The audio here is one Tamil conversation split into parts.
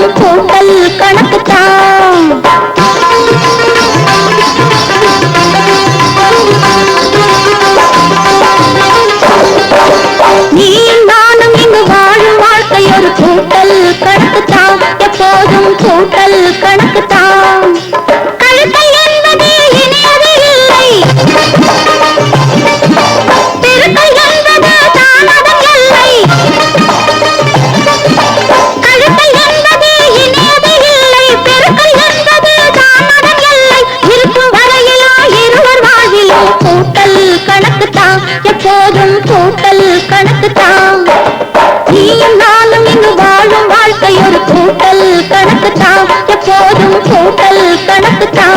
எப்போதும் கூட்டல் கணக்கு தான். நீ நானும் இங்கு வாழும் வாழ்க்கை ஒரு கூட்டல் கணக்கு தான், எப்போதும் கூட்டல் கணக்கு தான். கழுத்தை என்பது இணையது இல்லை, பெருக்கல் என்பது தானதம் இல்லை. கழுத்தை என்பது இணையது இல்லை, பெருக்கல் என்பது தானதம் இல்லை. இருக்கும் வரையிலும் இருவர் வாழ்விலும் கூட்டல் கணக்கு தான், எப்போதும் கூட்டல் கணக்கு தான். நீயும் நானும் இங்கு வாழும் வாழ்க்கை ஒரு கூட்டல் கணக்கு தான், எப்போதும் கூட்டல் கணக்கு தான்.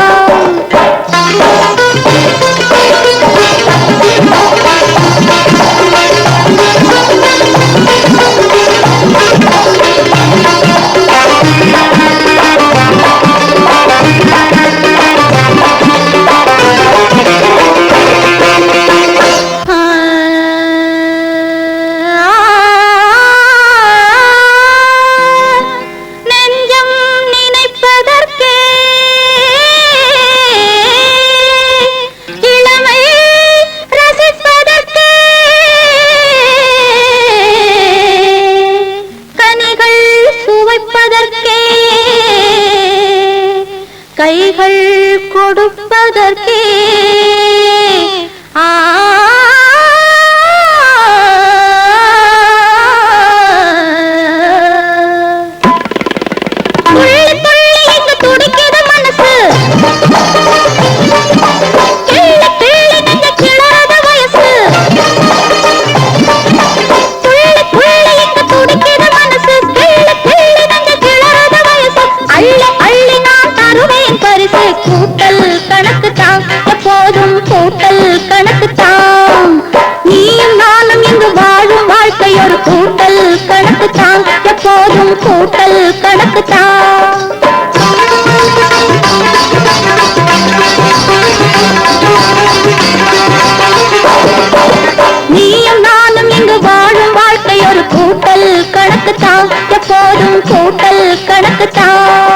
கைகள் கொடுப்பதற்கே துள்ளி துள்ளி இங்கு துடிக்குது மனசு, கிள்ளி கிள்ளி நெஞ்ச கிளறது வயசு. துள்ளி துள்ளி இங்கு துடிக்குது மனசு, கிள்ளி கிள்ளி நெஞ்ச கிளறது வயசு. அள்ளி அள்ளி நான் தருவேன் பரிசு, கூட்டல் கணக்கு தான், எப்போதும் கூட்டல் கணக்கு தான். நீயும் நானும் இங்கு வாழும் வாழ்க்கை ஒரு கூட்டல் கணக்கு தான், எப்போதும் கூட்டல் கணக்கு தான். நீயும் நானும் இங்கு வாழும் வாழ்க்கை ஒரு கூட்டல் கணக்கு தான், எப்போதும் கூட்டல் கணக்கு தான்.